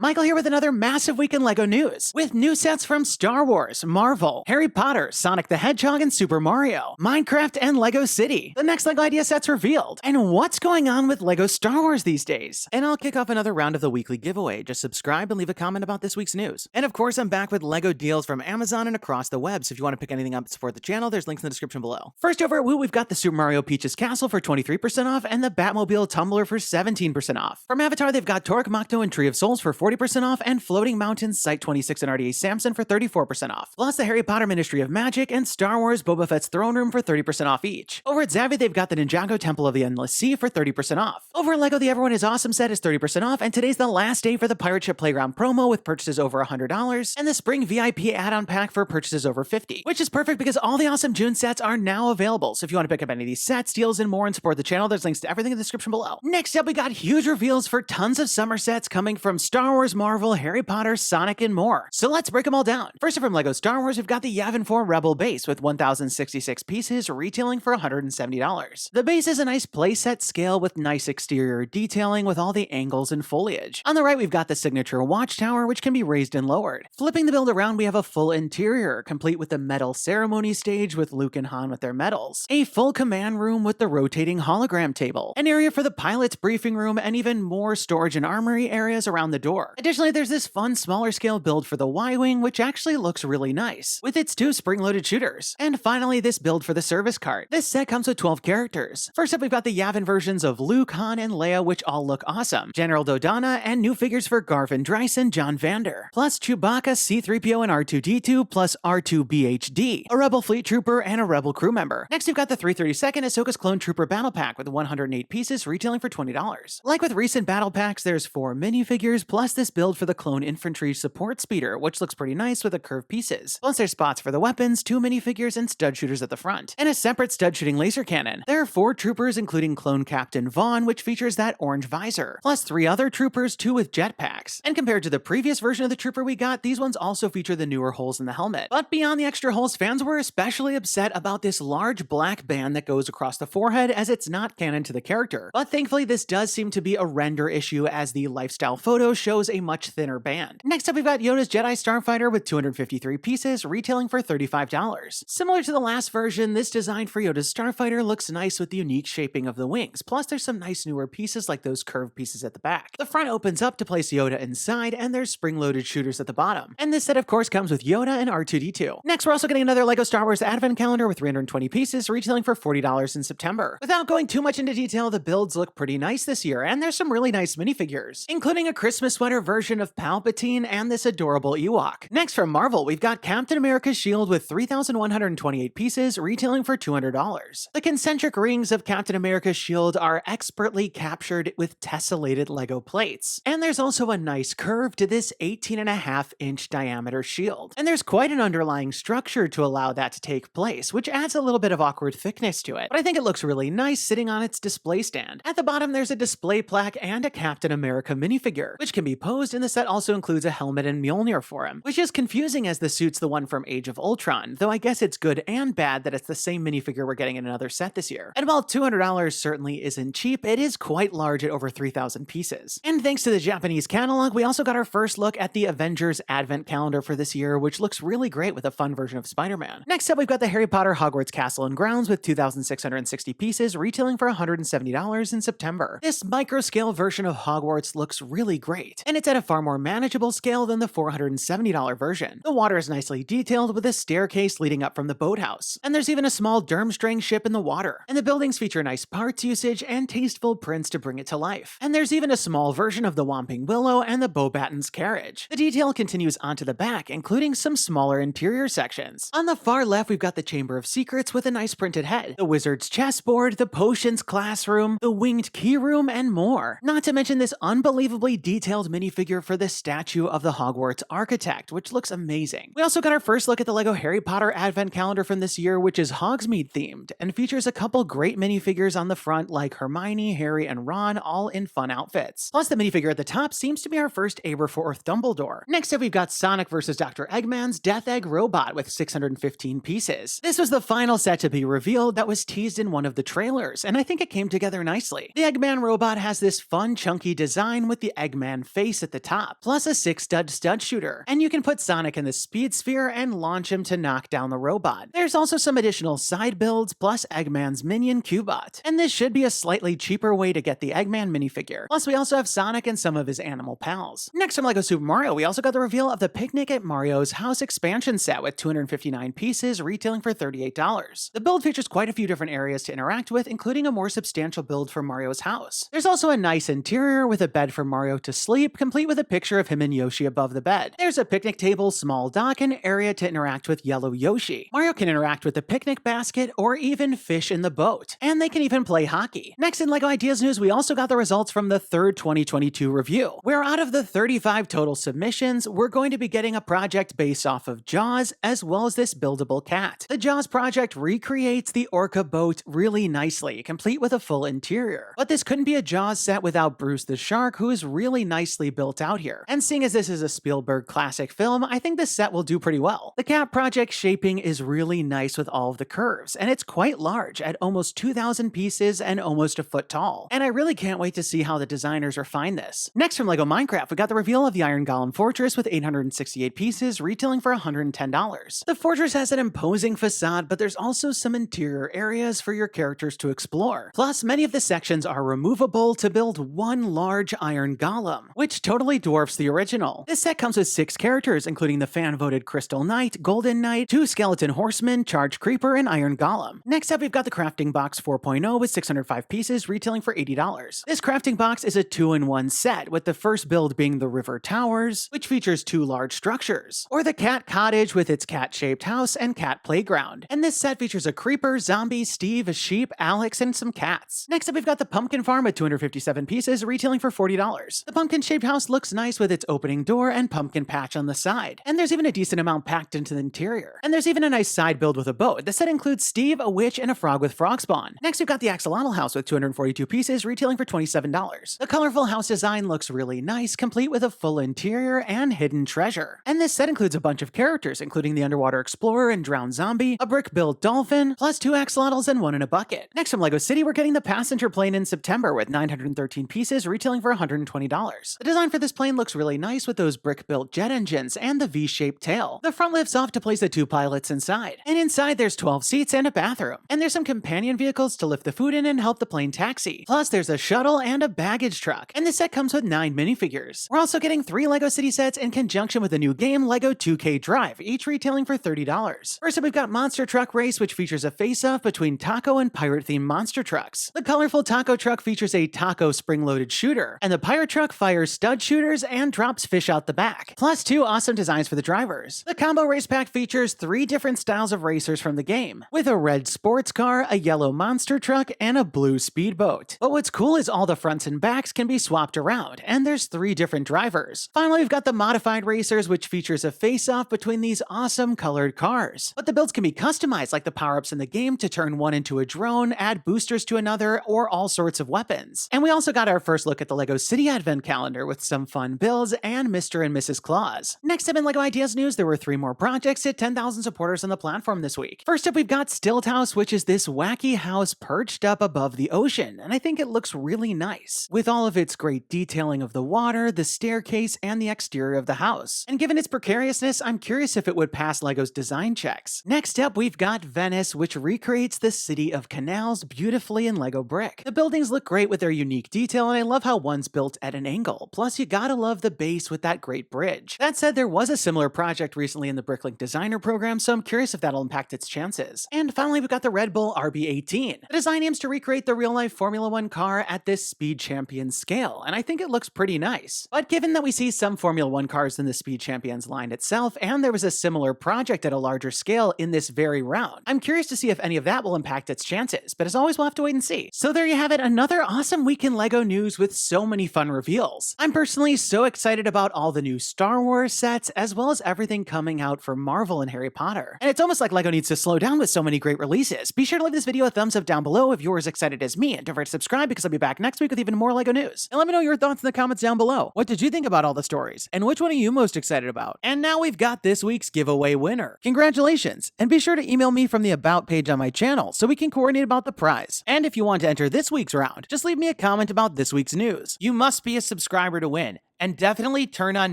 Michael here with another massive week in LEGO news, with new sets from Star Wars, Marvel, Harry Potter, Sonic the Hedgehog and Super Mario, Minecraft and LEGO City, the next LEGO idea sets revealed, and what's going on with LEGO Star Wars these days. And I'll kick off another round of the weekly giveaway. Just subscribe and leave a comment about this week's news. And of course, I'm back with LEGO deals from Amazon and across the web, so if you want to pick anything up to support the channel, there's links in the description below. First over at WOOT, we've got the Super Mario Peach's Castle for 23% off and the Batmobile Tumbler for 17% off. From Avatar, they've got Torque, Machto, and Tree of Souls for 40% off, and Floating Mountains, Site 26 and RDA Samson for 34% off. Plus the Harry Potter Ministry of Magic and Star Wars Boba Fett's Throne Room for 30% off each. Over at Zavvi, they've got the Ninjago Temple of the Endless Sea for 30% off. Over at LEGO, the Everyone is Awesome set is 30% off, and today's the last day for the Pirate Ship Playground promo with purchases over $100, and the Spring VIP add-on pack for purchases over $50, which is perfect because all the awesome June sets are now available. So if you want to pick up any of these sets, deals, and more and support the channel, there's links to everything in the description below. Next up, we got huge reveals for tons of summer sets coming from Star Wars, Marvel, Harry Potter, Sonic, and more. So let's break them all down. First, from LEGO Star Wars, we've got the Yavin 4 Rebel base with 1,066 pieces retailing for $170. The base is a nice playset scale with nice exterior detailing with all the angles and foliage. On the right, we've got the signature watchtower, which can be raised and lowered. Flipping the build around, we have a full interior, complete with the metal ceremony stage with Luke and Han with their medals, a full command room with the rotating hologram table, an area for the pilot's briefing room, and even more storage and armory areas around the door. Additionally, there's this fun smaller scale build for the Y-Wing, which actually looks really nice, with its 2 spring-loaded shooters. And finally, this build for the service cart. This set comes with 12 characters. First up, we've got the Yavin versions of Luke, Han, and Leia, which all look awesome, General Dodonna, and new figures for Garvin Dryce and John Vander, plus Chewbacca, C-3PO, and R2-D2, plus R2-BHD, a Rebel Fleet Trooper, and a Rebel crew member. Next, we've got the 332nd Ahsoka's Clone Trooper Battle Pack with 108 pieces retailing for $20. Like with recent battle packs, there's 4 minifigures, plus this build for the Clone Infantry Support Speeder, which looks pretty nice with the curved pieces. Plus there's spots for the weapons, 2 minifigures, and stud shooters at the front, and a separate stud shooting laser cannon. There are 4 troopers, including Clone Captain Vaughn, which features that orange visor, plus 3 other troopers, 2 with jetpacks. And compared to the previous version of the trooper we got, these ones also feature the newer holes in the helmet. But beyond the extra holes, fans were especially upset about this large black band that goes across the forehead, as it's not canon to the character. But thankfully, this does seem to be a render issue, as the lifestyle photo shows a much thinner band. Next up, we've got Yoda's Jedi Starfighter with 253 pieces retailing for $35. Similar to the last version, this design for Yoda's Starfighter looks nice with the unique shaping of the wings, plus there's some nice newer pieces like those curved pieces at the back. The front opens up to place Yoda inside, and there's spring-loaded shooters at the bottom. And this set of course comes with Yoda and R2-D2. Next, we're also getting another LEGO Star Wars Advent Calendar with 320 pieces retailing for $40 in September. Without going too much into detail, the builds look pretty nice this year, and there's some really nice minifigures, including a Christmas sweater version of Palpatine and this adorable Ewok. Next, from Marvel, we've got Captain America's shield with 3,128 pieces retailing for $200. The concentric rings of Captain America's shield are expertly captured with tessellated LEGO plates. And there's also a nice curve to this 18.5-inch diameter shield. And there's quite an underlying structure to allow that to take place, which adds a little bit of awkward thickness to it. But I think it looks really nice sitting on its display stand. At the bottom, there's a display plaque and a Captain America minifigure, which can be posed, and the set also includes a helmet and Mjolnir for him, which is confusing as the suit's the one from Age of Ultron, though I guess it's good and bad that it's the same minifigure we're getting in another set this year. And while $200 certainly isn't cheap, it is quite large at over 3,000 pieces. And thanks to the Japanese catalog, we also got our first look at the Avengers Advent Calendar for this year, which looks really great with a fun version of Spider-Man. Next up, we've got the Harry Potter Hogwarts Castle and Grounds with 2,660 pieces retailing for $170 in September. This micro-scale version of Hogwarts looks really great, and it's at a far more manageable scale than the $470 version. The water is nicely detailed with a staircase leading up from the boathouse, and there's even a small Durmstrang ship in the water. And the buildings feature nice parts usage and tasteful prints to bring it to life. And there's even a small version of the Whomping Willow and the Beauxbatons carriage. The detail continues onto the back, including some smaller interior sections. On the far left, we've got the Chamber of Secrets with a nice printed head, the Wizard's chessboard, the Potions classroom, the Winged Key Room, and more. Not to mention this unbelievably detailed minifigure for the statue of the Hogwarts architect, which looks amazing. We also got our first look at the LEGO Harry Potter Advent Calendar from this year, which is Hogsmeade themed, and features a couple great minifigures on the front like Hermione, Harry, and Ron, all in fun outfits. Plus the minifigure at the top seems to be our first Aberforth Dumbledore. Next up, we've got Sonic vs. Dr. Eggman's Death Egg Robot with 615 pieces. This was the final set to be revealed that was teased in one of the trailers, and I think it came together nicely. The Eggman robot has this fun, chunky design with the Eggman face base at the top, plus a 6-stud shooter. And you can put Sonic in the speed sphere and launch him to knock down the robot. There's also some additional side builds, plus Eggman's minion Cubot. And this should be a slightly cheaper way to get the Eggman minifigure. Plus, we also have Sonic and some of his animal pals. Next from LEGO Super Mario, we also got the reveal of the Picnic at Mario's House expansion set with 259 pieces, retailing for $38. The build features quite a few different areas to interact with, including a more substantial build for Mario's house. There's also a nice interior with a bed for Mario to sleep, complete with a picture of him and Yoshi above the bed. There's a picnic table, small dock, and area to interact with yellow Yoshi. Mario can interact with the picnic basket or even fish in the boat. And they can even play hockey. Next in LEGO Ideas news, we also got the results from the third 2022 review, where out of the 35 total submissions, we're going to be getting a project based off of Jaws, as well as this buildable cat. The Jaws project recreates the Orca boat really nicely, complete with a full interior. But this couldn't be a Jaws set without Bruce the Shark, who is really nicely built out here. And seeing as this is a Spielberg classic film, I think this set will do pretty well. The cat project shaping is really nice with all of the curves, and it's quite large at almost 2,000 pieces and almost a foot tall. And I really can't wait to see how the designers refine this. Next from LEGO Minecraft, we got the reveal of the Iron Golem Fortress with 868 pieces, retailing for $110. The fortress has an imposing facade, but there's also some interior areas for your characters to explore. Plus, many of the sections are removable to build one large iron golem, which totally dwarfs the original. This set comes with 6 characters, including the fan-voted Crystal Knight, Golden Knight, 2 Skeleton Horsemen, Charged Creeper, and Iron Golem. Next up, we've got the Crafting Box 4.0 with 605 pieces, retailing for $80. This crafting box is a 2-in-1 set, with the first build being the River Towers, which features 2 large structures, or the Cat Cottage with its cat-shaped house and cat playground. And this set features a creeper, zombie, Steve, a sheep, Alex, and some cats. Next up, we've got the Pumpkin Farm with 257 pieces, retailing for $40. The pumpkin-shaped house looks nice with its opening door and pumpkin patch on the side. And there's even a decent amount packed into the interior. And there's even a nice side build with a boat. The set includes Steve, a witch, and a frog with frog spawn. Next, we've got the Axolotl house with 242 pieces, retailing for $27. The colorful house design looks really nice, complete with a full interior and hidden treasure. And this set includes a bunch of characters, including the underwater explorer and drowned zombie, a brick-built dolphin, plus 2 axolotls and 1 in a bucket. Next from LEGO City, we're getting the passenger plane in September with 913 pieces, retailing for $120. The design for this plane looks really nice with those brick-built jet engines and the V-shaped tail. The front lifts off to place the 2 pilots inside. And inside there's 12 seats and a bathroom. And there's some companion vehicles to lift the food in and help the plane taxi. Plus there's a shuttle and a baggage truck. And this set comes with 9 minifigures. We're also getting 3 LEGO City sets in conjunction with a new game, LEGO 2K Drive, each retailing for $30. First up, we've got Monster Truck Race, which features a face-off between taco and pirate-themed monster trucks. The colorful taco truck features a taco spring-loaded shooter, and the pirate truck fires stud shooters and drops fish out the back, plus 2 awesome designs for the drivers. The combo race pack features 3 different styles of racers from the game, with a red sports car, a yellow monster truck, and a blue speedboat. But what's cool is all the fronts and backs can be swapped around, and there's 3 different drivers. Finally, we've got the modified racers, which features a face-off between these awesome colored cars. But the builds can be customized, like the power-ups in the game to turn one into a drone, add boosters to another, or all sorts of weapons. And we also got our first look at the LEGO City Advent Calendar with some fun builds and Mr. and Mrs. Claus. Next up in LEGO Ideas news, there were 3 more projects hit 10,000 supporters on the platform this week. First up, we've got Stilt House, which is this wacky house perched up above the ocean, and I think it looks really nice, with all of its great detailing of the water, the staircase, and the exterior of the house. And given its precariousness, I'm curious if it would pass LEGO's design checks. Next up, we've got Venice, which recreates the city of canals beautifully in LEGO brick. The buildings look great with their unique detail, and I love how one's built at an angle. Plus, you gotta love the base with that great bridge. That said, there was a similar project recently in the Bricklink Designer program, so I'm curious if that'll impact its chances. And finally, we've got the Red Bull RB18. The design aims to recreate the real-life Formula 1 car at this Speed Champions scale, and I think it looks pretty nice. But given that we see some Formula 1 cars in the Speed Champions line itself, and there was a similar project at a larger scale in this very round, I'm curious to see if any of that will impact its chances, but as always, we'll have to wait and see. So there you have it, another awesome week in LEGO news with so many fun reveals. I'm personally so excited about all the new Star Wars sets, as well as everything coming out for Marvel and Harry Potter. And it's almost like LEGO needs to slow down with so many great releases. Be sure to leave this video a thumbs up down below if you're as excited as me, and don't forget to subscribe because I'll be back next week with even more LEGO news. And let me know your thoughts in the comments down below. What did you think about all the stories? And which one are you most excited about? And now we've got this week's giveaway winner. Congratulations! And be sure to email me from the About page on my channel so we can coordinate about the prize. And if you want to enter this week's round, just leave me a comment about this week's news. You must be a subscriber to win. And definitely turn on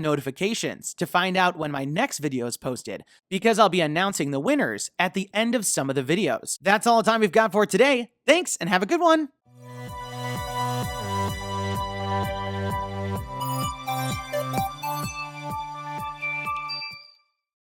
notifications to find out when my next video is posted, because I'll be announcing the winners at the end of some of the videos. That's all the time we've got for today. Thanks, and have a good one!